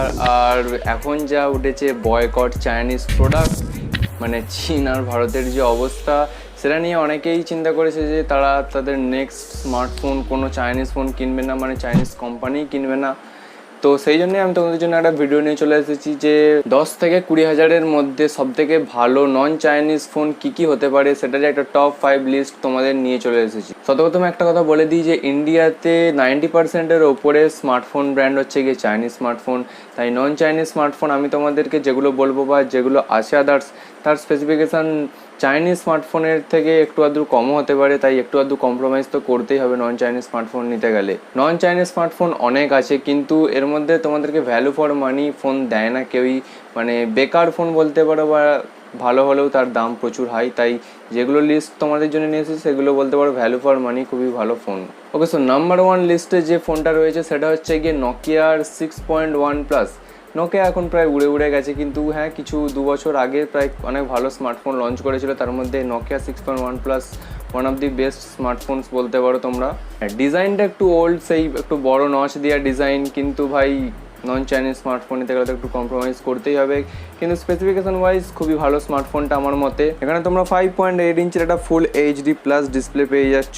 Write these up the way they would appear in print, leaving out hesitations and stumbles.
সরকার আর এখন যা উঠেছে বয়কট চাইনিজ প্রোডাক্ট, মানে চীন আর ভারতের যে অবস্থা সেটা নিয়ে অনেকেই চিন্তা করেছে যে তারা তাদের নেক্সট স্মার্টফোন কোনো চাইনিজ ফোন কিনবে না, মানে চাইনিজ কোম্পানি কিনবে না। তো সেই জন্যে আমি তোমাদের জন্য একটা ভিডিও নিয়ে চলে এসেছি যে 10 থেকে 20 হাজারের মধ্যে সবথেকে ভালো নন চাইনিজ ফোন কী কী হতে পারে, সেটার একটা টপ 5 লিস্ট তোমাদের নিয়ে চলে এসেছি। সর্বপ্রথম একটা কথা বলে দিই যে ইন্ডিয়াতে 90%-এর ওপরে স্মার্টফোন ব্র্যান্ড হচ্ছে গিয়ে চাইনিজ স্মার্টফোন। তাই নন চাইনিজ স্মার্টফোন আমি তোমাদেরকে যেগুলো বলবো বা যেগুলো আছে আদার্স, তার স্পেসিফিকেশান চাইনিজ স্মার্টফোনের থেকে একটু আধটু কমও হতে পারে। তাই একটু আধটু কম্প্রোমাইজ তো করতেই হবে নন চাইনিজ স্মার্টফোন নিতে গেলে। নন চাইনিজ স্মার্টফোন অনেক আছে, কিন্তু এর মধ্যে তোমাদেরকে ভ্যালু ফর মানি ফোন দেয় না কেউই, মানে বেকার ফোন বলতে পারো, বা ভালো হলেও তার দাম প্রচুর হাই। তাই যেগুলো লিস্ট তোমাদের জন্য নিয়ে এসেছি সেগুলো বলতে পারো ভ্যালু ফর মানি খুবই ভালো ফোন। ওকে, সো নাম্বার 1 লিস্টে যে ফোনটা রয়েছে সেটা হচ্ছে গিয়ে নোকিয়ার 6.1 প্লাস। নোকিয়া এখন প্রায় উড়ে গেছে, কিন্তু হ্যাঁ কিছু 2 বছর আগে প্রায় অনেক ভালো স্মার্টফোন লঞ্চ করেছিল, তার মধ্যে Nokia 6.1 plus one of the best smartphones বলতে পারো তোমরা। ডিজাইনটা একটু ওল্ড, সেই একটু বড় নচ দেওয়া ডিজাইন, কিন্তু ভাই নন চাইনিজ স্মার্টফোন নিতে গেলে তো একটু কম্প্রোমাইজ করতেই হবে, কিন্তু স্পেসিফিকেশন ওয়াইজ খুবই ভালো স্মার্টফোনটা আমার মতে। এখানে তোমরা 5.8 ইঞ্চের একটা ফুল এইচডি প্লাস ডিসপ্লে পেয়ে যাচ্ছ,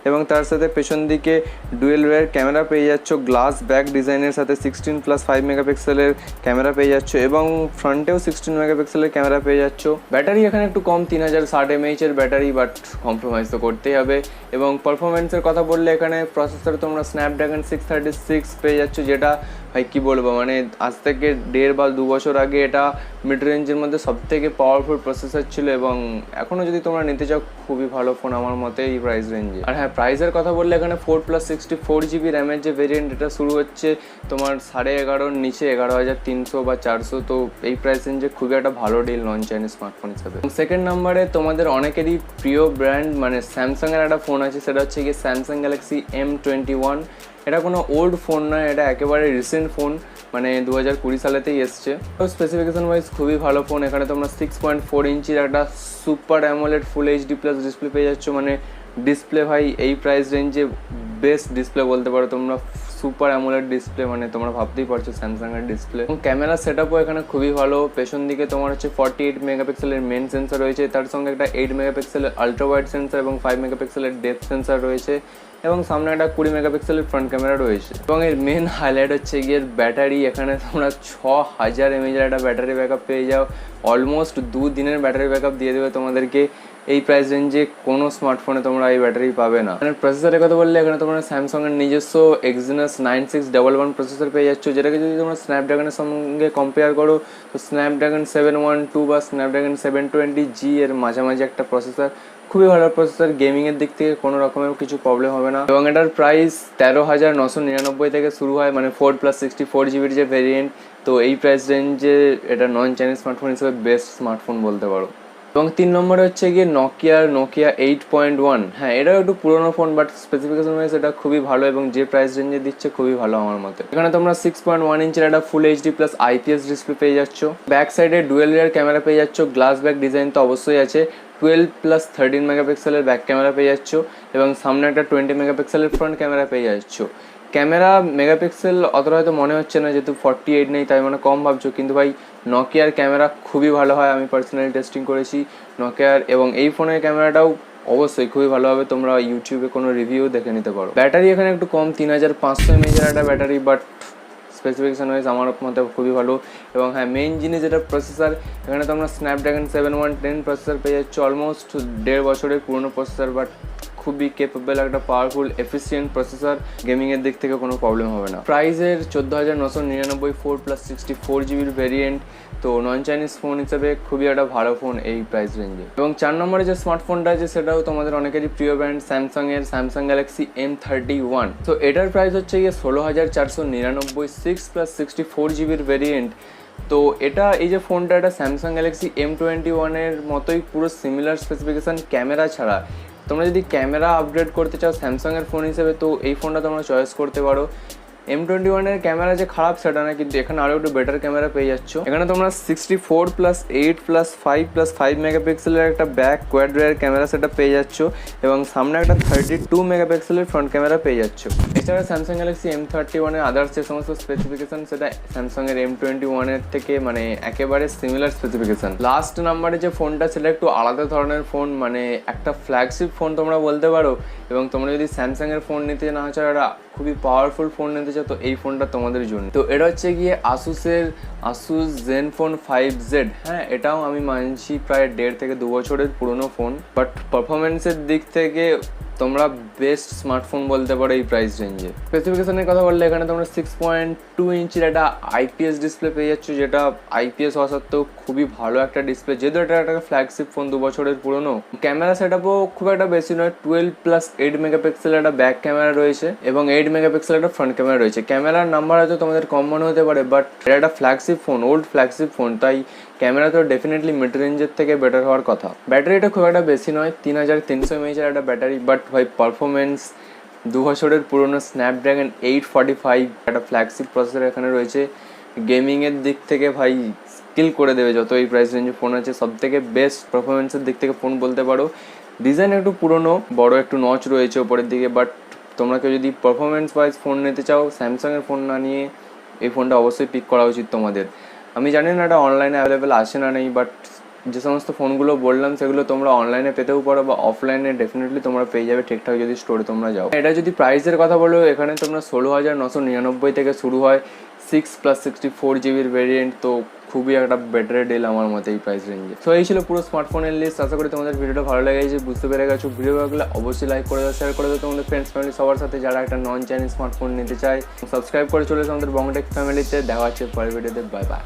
এবং তার সাথে পেছন দিকে ডুয়েল রেয়ার ক্যামেরা পেয়ে যাচ্ছ, গ্লাস ব্যাক ডিজাইনের সাথে 16+5 মেগাপিক্সেলের ক্যামেরা পেয়ে যাচ্ছ, এবং ফ্রন্টেও 16 মেগাপিক্সেলের ক্যামেরা পেয়ে যাচ্ছ। ব্যাটারি এখানে একটু কম, 3060 mAh এর ব্যাটারি, বাট কম্প্রোমাইজ তো করতেই হবে। এবং পারফরমেন্সের কথা বললে এখানে প্রসেসর তোমরা স্ন্যাপড্রাগন 636 পেয়ে যাচ্ছ, যেটা ভাই কী বলবো, মানে আজ থেকে 1.5 বা 2 বছর আগে এটা মিড রেঞ্জের মধ্যে সবথেকে পাওয়ারফুল প্রসেসর ছিল, এবং এখনও যদি তোমরা নিতে চাও খুবই ভালো ফোন আমার মতে এই প্রাইস রেঞ্জে। আর হ্যাঁ, প্রাইসের কথা বললে এখানে 4+64 GB র্যামের যে ভেরিয়েন্ট, এটা শুরু হচ্ছে তোমার 11,500 নিচে 11,300 বা 400। তো এই প্রাইস রেঞ্জে খুবই একটা ভালো ডিল নন চাইনিজ স্মার্টফোন হিসাবে। সেকেন্ড নাম্বারে তোমাদের অনেকেরই প্রিয় ব্র্যান্ড মানে স্যামসাংয়ের একটা ফোন আছে, সেটা হচ্ছে গিয়ে স্যামসাং গ্যালাক্সি M21। এটা কোনো ওল্ড ফোন নয়, এটা একেবারে রিসেন্ট ফোন, মানে 2020 সালেতেই এসছে। তো স্পেসিফিকেশন ওয়াইজ খুবই ভালো ফোন। এখানে তোমরা 6.4 ইঞ্চির একটা super AMOLED full HD plus display পেয়ে যাচ্ছ, মানে ডিসপ্লে ভাই এই প্রাইস রেঞ্জে বেস্ট ডিসপ্লে বলতে পারো তোমরা। সুপার অ্যামোলেড ডিসপ্লে, মানে তোমরা ভাবতেই পারছো স্যামসাংয়ের ডিসপ্লে। এবং ক্যামেরা সেট আপও এখানে খুবই ভালো। পেছন দিকে তোমার হচ্ছে 48 মেগাপিক্সেলের মেন সেন্সর রয়েছে, তার সঙ্গে একটা 8 মেগাপিক্সেলের আলট্রা ওয়াইড সেন্সর এবং 5 মেগাপিক্সেলের ডেপথ সেন্সর রয়েছে, এবং সামনে একটা 20 মেগাপিক্সেলের ফ্রন্ট ক্যামেরা রয়েছে। এবং এর মেন হাইলাইট হচ্ছে গিয়ে ব্যাটারি। এখানে তোমরা 6000 mAh একটা ব্যাটারি ব্যাকআপ পেয়ে যাও, অলমোস্ট 2 দিনের ব্যাটারি ব্যাকআপ দিয়ে দেবে তোমাদেরকে। এই প্রাইস রেঞ্জে কোনো স্মার্টফোনে তোমরা এই ব্যাটারি পাবে না। মানে প্রসেসরের কথা বললে এখানে তোমরা স্যামসাংয়ের নিজস্ব এক্সিনোস 9611 প্রসেসর পেয়ে যাচ্ছ, যেটাকে যদি তোমরা স্ন্যাপড্রাগনের সঙ্গে কম্পেয়ার করো তো স্ন্যাপড্রাগন 712 বা স্ন্যাপড্রাগন 720G এর মাঝামাঝি একটা প্রসেসর, খুবই ভালো প্রসেসর। গেমিংয়ের দিক থেকে কোনো রকমের কিছু প্রবলেম হবে না। এবং এটার প্রাইস 13,999 থেকে শুরু হয়, মানে 4+64 GB যে ভেরিয়েন্ট। তো এই প্রাইস রেঞ্জে এটা নন চাইনিজ স্মার্টফোন হিসেবে বেস্ট স্মার্টফোন বলতে পারো। এবং 3 নম্বরে হচ্ছে গিয়ে নোকিয়া 8.1। হ্যাঁ, এটাও একটু পুরোনো ফোন, বাট স্পেসিফিকেশন ওয়াইজ এটা খুবই ভালো, এবং যে প্রাইস রেঞ্জে দিচ্ছে খুবই ভালো আমার মতে। এখানে তোমরা 6.1 ইঞ্চের একটা full HD plus IPS display পেয়ে যাচ্ছ, ব্যাক সাইডে ডুয়েল রিয়ার ক্যামেরা পেয়ে যাচ্ছ, গ্লাস ব্যাক ডিজাইন তো অবশ্যই আছে, 12+13 মেগাপিক্সেলের ব্যাক ক্যামেরা পেয়ে যাচ্ছ, এবং সামনে একটা 20 মেগাপিক্সেলের ফ্রন্ট ক্যামেরা পেয়ে যাচ্ছ। ক্যামেরা মেগাপিক্সেল অতটা হয়তো মনে হচ্ছে না, যেহেতু 48 নেই তাই মানে কম ভাবছো, কিন্তু ভাই নোকিয়ার ক্যামেরা খুবই ভালো হয়, আমি পার্সোনালি টেস্টিং করেছি নোকিয়ার, এবং এই ফোনের ক্যামেরাটাও অবশ্যই খুবই ভালো হবে। তোমরা ইউটিউবে কোনো রিভিউ দেখে নিতে পারো। ব্যাটারি এখানে একটু কম, 3500 mAh একটা ব্যাটারি, বাট স্পেসিফিকেশন ওয়াইজ আমার মতে খুবই ভালো। এবং হ্যাঁ, মেইন জিনিস যেটা প্রসেসর, এখানে তোমরা স্ন্যাপড্রাগন 7110 প্রসেসর পেয়ে যাচ্ছ, অলমোস্ট 1.5 বছরের পুরনো প্রসেসর, বাট খুবই কেপেবল একটা পাওয়ারফুল এফিসিয়েন্ট প্রসেসর। গেমিংয়ের দিক থেকে কোনো প্রবলেম হবে না। প্রাইসের 14,999, 4+64 GB ভেরিয়েন্ট। তো নন চাইনিজ ফোন হিসেবে খুবই একটা ভালো ফোন এই প্রাইস রেঞ্জে। এবং 4 নম্বরে যে স্মার্টফোনটা আছে সেটাও তোমাদের অনেকেরই প্রিয় ব্র্যান্ড স্যামসাংয়ের স্যামসাং গ্যালাক্সি M31। তো এটার প্রাইস হচ্ছে গিয়ে 16,499, 6+64 GB ভেরিয়েন্ট। তো এটা এই যে ফোনটা, এটা স্যামসাং গ্যালাক্সি M21 এর মতোই পুরো সিমিলার স্পেসিফিকেশান ক্যামেরা ছাড়া। তোমরা যদি ক্যামেরা আপগ্রেড করতে চাও স্যামসাংয়ের ফোন হিসেবে, তো এই ফোনটা তোমরা চয়েস করতে পারো। M21 এর ক্যামেরা যে খারাপ সেটা না, কিন্তু এখানে আরও একটু বেটার ক্যামেরা পেয়ে যাচ্ছ। এখানে তোমরা 64+8+5+5 মেগাপিক্সেলের একটা ব্যাক কোয়াড রেয়ার ক্যামেরা সেটা পেয়ে যাচ্ছ এবং সামনে একটা 32 মেগাপিক্সেলের ফ্রন্ট ক্যামেরা পেয়ে যাচ্ছ। এছাড়া স্যামসাং গ্যালাক্সি M31 এর আদার্স যে সমস্ত স্পেসিফিকেশন সেটা স্যামসাং এর M21 এর থেকে মানে একেবারে সিমিলার স্পেসিফিকেশন। লাস্ট নাম্বারে যে ফোনটা সেটা একটু আলাদা ধরনের ফোন, মানে একটা ফ্ল্যাগশিপ ফোন তোমরা বলতে পারো। এবং তোমরা যদি স্যামসাং এর ফোন নিতে না চাও, একটা খুবই পাওয়ারফুল ফোন নিতে চাও, তো এই ফোনটা তোমাদের জন্য। তো এটা হচ্ছে গিয়ে আসুসের Asus Zenfone 5Z। হ্যাঁ, এটাও আমি মানছি প্রায় 1.5 থেকে 2 বছরের পুরনো ফোন, বাট পারফরমেন্সের দিক থেকে তোমরা বেস্ট স্মার্টফোন বলতে পারো এই প্রাইস রেঞ্জে। স্পেসিফিকেশনের কথা বললে এখানে তোমরা 6.2 ইঞ্চির একটা IPS ডিসপ্লে পেয়ে যাচ্ছ, যেটা IPS হওয়া সত্ত্বেও খুবই ভালো একটা ডিসপ্লে, যেহেতু এটা একটা ফ্ল্যাগশিপ ফোন 2 বছরের পুরনো। ক্যামেরা সেটআপও খুব একটা বেশি নয়, 12+8 মেগাপিক্সেলের একটা ব্যাক ক্যামেরা রয়েছে এবং 8 মেগাপিক্সেলের একটা ফ্রন্ট ক্যামেরা রয়েছে। ক্যামেরার নাম্বার হয়তো তোমাদের কম মনে হতে পারে, বাট এটা একটা flagship phone, old flagship phone, তাই ক্যামেরা তো ডেফিনেটলি মিড রেঞ্জের থেকে বেটার হওয়ার কথা। ব্যাটারিটা খুব একটা বেশি নয়, 3300 mAh একটা ব্যাটারি, বাট ভাই পারফরমেন্স 2 বছরের পুরনো স্ন্যাপড্রাগন 845 একটা ফ্ল্যাগশিপ প্রসেসর এখানে রয়েছে। গেমিংয়ের দিক থেকে ভাই স্কিল করে দেবে যত এই প্রাইস রেঞ্জে ফোন আছে, সব থেকে বেস্ট পারফরমেন্সের দিক থেকে ফোন বলতে পারো। ডিজাইন একটু পুরনো, বড় একটু নচ রয়েছে ওপরের দিকে, বাট তোমরা কেউ যদি পারফরমেন্স ওয়াইজ ফোন নিতে চাও, স্যামসাংয়ের ফোন না নিয়ে এই ফোনটা অবশ্যই পিক করা উচিত তোমাদের। আমি জানি না এটা অনলাইনে অ্যাভেলেবেল আছে না নেই, বাট যে সমস্ত ফোনগুলো বললাম সেগুলো তোমরা অনলাইনে পেতেও পারো বা অফলাইনে ডেফিনেটলি তোমরা পেয়ে যাবে ঠিকঠাক যদি স্টোরে তোমরা যাও। এটা যদি প্রাইসের কথা বলো, এখানে তোমরা 16,999 থেকে শুরু হয় 6+64 জিবির ভেরিয়েন্ট, তো খুবই একটা বেটার ডিল আমার মতে এই প্রাইস রেঞ্জে। তো এই ছিল পুরো স্মার্টফোনের লিস্ট। আশা করি তোমাদের ভিডিওটা ভালো লেগেছে, বুঝতে পেরে গেছো। ভিডিও ভালো লাগলে অবশ্যই লাইক করে দাও, শেয়ার করে দাও তোমাদের ফ্রেন্ডস ফ্যামিলি সবার সাথে যারা একটা নন চাইনিজ স্মার্টফোন নিতে চায়। সাবস্ক্রাইব করে চলে এসো আমাদের বংটেক ফ্যামিলিতে। দেখা হচ্ছে পরের ভিডিওতে, বাই বাই।